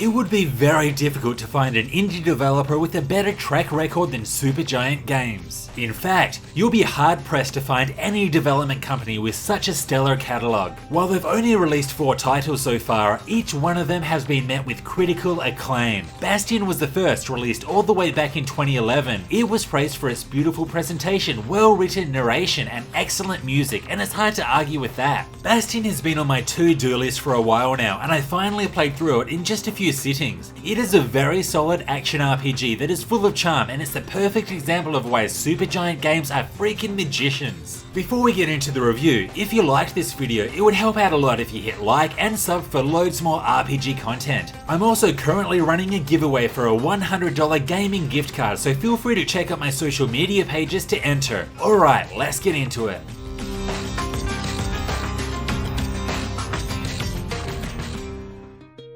It would be very difficult to find an indie developer with a better track record than Supergiant Games. In fact, you'll be hard pressed to find any development company with such a stellar catalogue. While they've only released 4 titles so far, each one of them has been met with critical acclaim. Bastion was the first, released all the way back in 2011. It was praised for its beautiful presentation, well-written narration, and excellent music, and it's hard to argue with that. Bastion has been on my to-do list for a while now, and I finally played through it in just a few sittings. It is a very solid action RPG that is full of charm, and it's the perfect example of why Supergiant Games are freaking magicians. Before we get into the review, if you liked this video, it would help out a lot if you hit like and sub for loads more RPG content. I'm also currently running a giveaway for a $100 gaming gift card, so feel free to check out my social media pages to enter. Alright, let's get into it.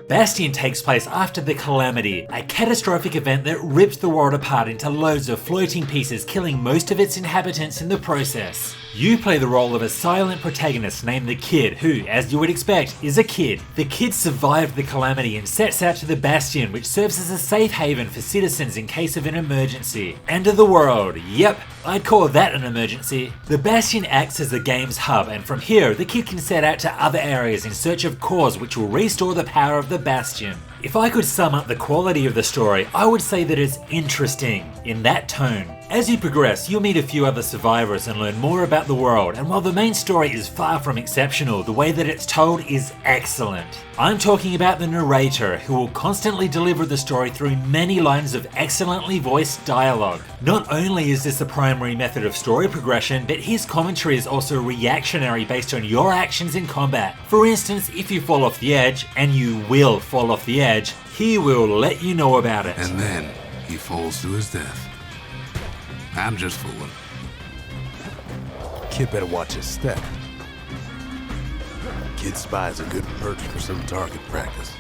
Bastion takes place after the Calamity, a catastrophic event that ripped the world apart into loads of floating pieces, killing most of its inhabitants in the process. You play the role of a silent protagonist named the Kid, who, as you would expect, is a kid. The Kid survived the Calamity and sets out to the Bastion, which serves as a safe haven for citizens in case of an emergency. End of the world, yep, I'd call that an emergency. The Bastion acts as the game's hub, and from here, the Kid can set out to other areas in search of cores which will restore the power of the Bastion. If I could sum up the quality of the story, I would say that it's interesting, in that tone. As you progress, you'll meet a few other survivors and learn more about the world, and while the main story is far from exceptional, the way that it's told is excellent. I'm talking about the narrator, who will constantly deliver the story through many lines of excellently voiced dialogue. Not only is this the primary method of story progression, but his commentary is also reactionary based on your actions in combat. For instance, if you fall off the edge, and you will fall off the edge, he will let you know about it. And then he falls to his death. I'm just fooling. Kid better watch his step. Kid spy is a good perch for some target practice.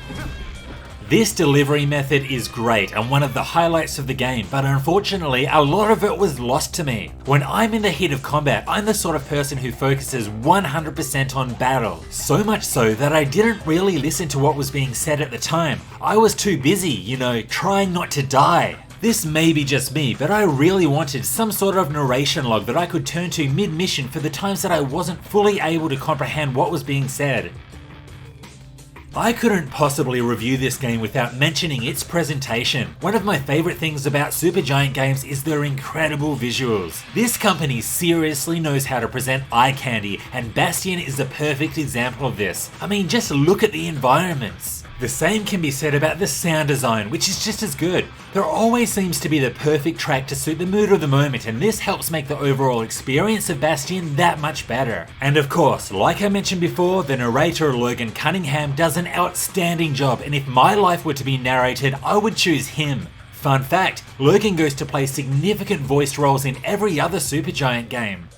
This delivery method is great and one of the highlights of the game, but unfortunately a lot of it was lost to me. When I'm in the heat of combat, I'm the sort of person who focuses 100% on battle. So much so that I didn't really listen to what was being said at the time. I was too busy, trying not to die. This may be just me, but I really wanted some sort of narration log that I could turn to mid-mission for the times that I wasn't fully able to comprehend what was being said. I couldn't possibly review this game without mentioning its presentation. One of my favourite things about Supergiant Games is their incredible visuals. This company seriously knows how to present eye candy, and Bastion is the perfect example of this. I mean, just look at the environments. The same can be said about the sound design, which is just as good. There always seems to be the perfect track to suit the mood of the moment, and this helps make the overall experience of Bastion that much better. And of course, like I mentioned before, the narrator Logan Cunningham does an outstanding job, and if my life were to be narrated, I would choose him. Fun fact, Logan goes to play significant voiced roles in every other Supergiant game.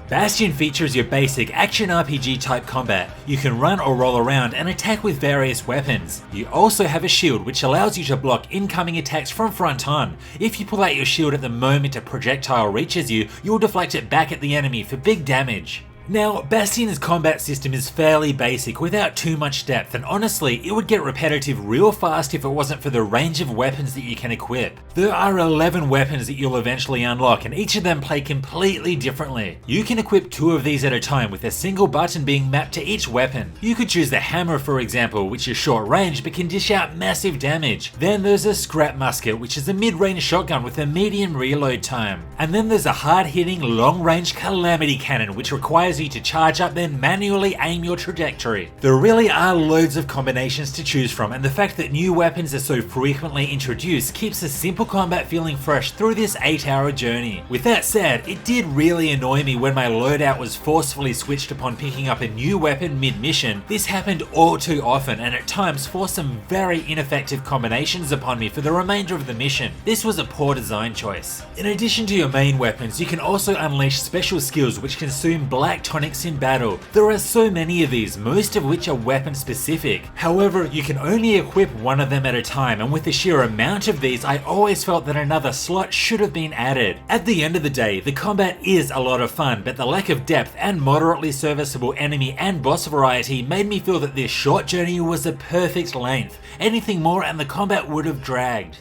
Bastion features your basic action RPG type combat. You can run or roll around and attack with various weapons. You also have a shield which allows you to block incoming attacks from front on. If you pull out your shield at the moment a projectile reaches you, you'll deflect it back at the enemy for big damage. Now, Bastion's combat system is fairly basic without too much depth, and honestly, it would get repetitive real fast if it wasn't for the range of weapons that you can equip. There are 11 weapons that you'll eventually unlock, and each of them play completely differently. You can equip 2 of these at a time with a single button being mapped to each weapon. You could choose the hammer for example, which is short range but can dish out massive damage. Then there's a scrap musket, which is a mid-range shotgun with a medium reload time. And then there's a hard-hitting long-range calamity cannon, which requires you to charge up then manually aim your trajectory. There really are loads of combinations to choose from, and the fact that new weapons are so frequently introduced keeps the simple combat feeling fresh through this 8-hour journey. With that said, it did really annoy me when my loadout was forcefully switched upon picking up a new weapon mid-mission. This happened all too often and at times forced some very ineffective combinations upon me for the remainder of the mission. This was a poor design choice. In addition to your main weapons, you can also unleash special skills which consume black tectonics in battle. There are so many of these, most of which are weapon specific. However, you can only equip one of them at a time, and with the sheer amount of these, I always felt that another slot should have been added. At the end of the day, the combat is a lot of fun, but the lack of depth and moderately serviceable enemy and boss variety made me feel that this short journey was a perfect length. Anything more and the combat would have dragged.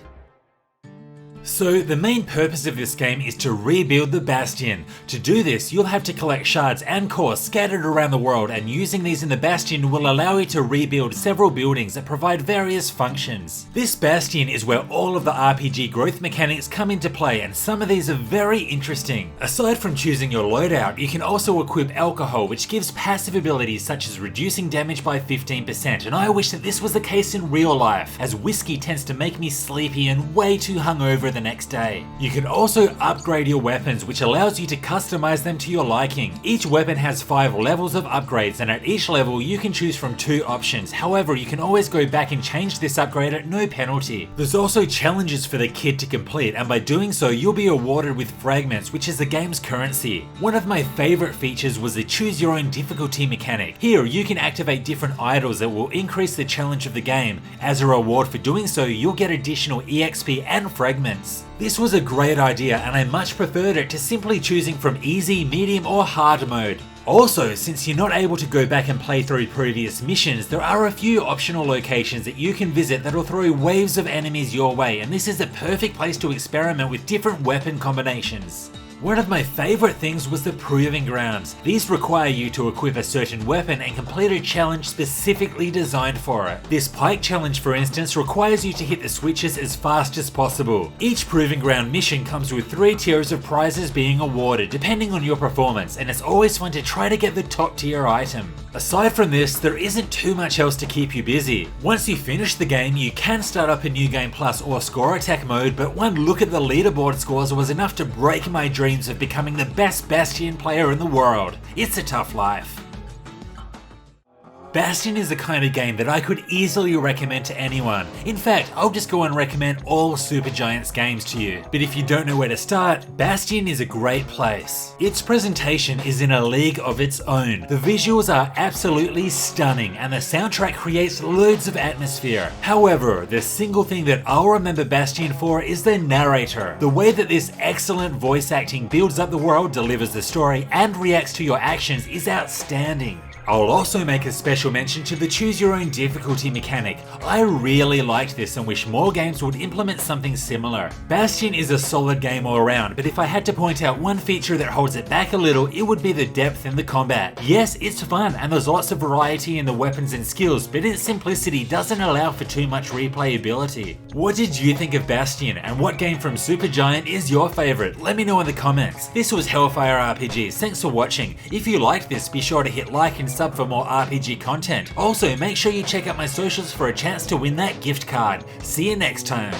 So the main purpose of this game is to rebuild the Bastion. To do this, you'll have to collect shards and cores scattered around the world, and using these in the Bastion will allow you to rebuild several buildings that provide various functions. This Bastion is where all of the RPG growth mechanics come into play, and some of these are very interesting. Aside from choosing your loadout, you can also equip alcohol, which gives passive abilities such as reducing damage by 15%, and I wish that this was the case in real life, as whiskey tends to make me sleepy and way too hungover the next day. You can also upgrade your weapons, which allows you to customize them to your liking. Each weapon has 5 levels of upgrades, and at each level you can choose from 2 options. However, you can always go back and change this upgrade at no penalty. There's also challenges for the kid to complete, and by doing so you'll be awarded with fragments, which is the game's currency. One of my favorite features was the choose your own difficulty mechanic. Here you can activate different idols that will increase the challenge of the game. As a reward for doing so, you'll get additional EXP and fragments. This was a great idea, and I much preferred it to simply choosing from easy, medium or hard mode. Also, since you're not able to go back and play through previous missions, there are a few optional locations that you can visit that'll throw waves of enemies your way, and this is the perfect place to experiment with different weapon combinations. One of my favourite things was the Proving Grounds. These require you to equip a certain weapon and complete a challenge specifically designed for it. This pike challenge, for instance, requires you to hit the switches as fast as possible. Each Proving Ground mission comes with 3 tiers of prizes being awarded depending on your performance, and it's always fun to try to get the top tier item. Aside from this, there isn't too much else to keep you busy. Once you finish the game, you can start up a New Game Plus or Score Attack mode, but one look at the leaderboard scores was enough to break my dreams of becoming the best Bastion player in the world. It's a tough life. Bastion is the kind of game that I could easily recommend to anyone. In fact, I'll just go and recommend all Supergiant's games to you. But if you don't know where to start, Bastion is a great place. Its presentation is in a league of its own. The visuals are absolutely stunning, and the soundtrack creates loads of atmosphere. However, the single thing that I'll remember Bastion for is the narrator. The way that this excellent voice acting builds up the world, delivers the story, and reacts to your actions is outstanding. I'll also make a special mention to the choose your own difficulty mechanic. I really liked this and wish more games would implement something similar. Bastion is a solid game all around, but if I had to point out one feature that holds it back a little, it would be the depth in the combat. Yes, it's fun and there's lots of variety in the weapons and skills, but its simplicity doesn't allow for too much replayability. What did you think of Bastion, and what game from Supergiant is your favourite? Let me know in the comments. This was Hellfire-RPGs, thanks for watching. If you liked this, be sure to hit like and sub for more RPG content. Also, make sure you check out my socials for a chance to win that gift card. See you next time.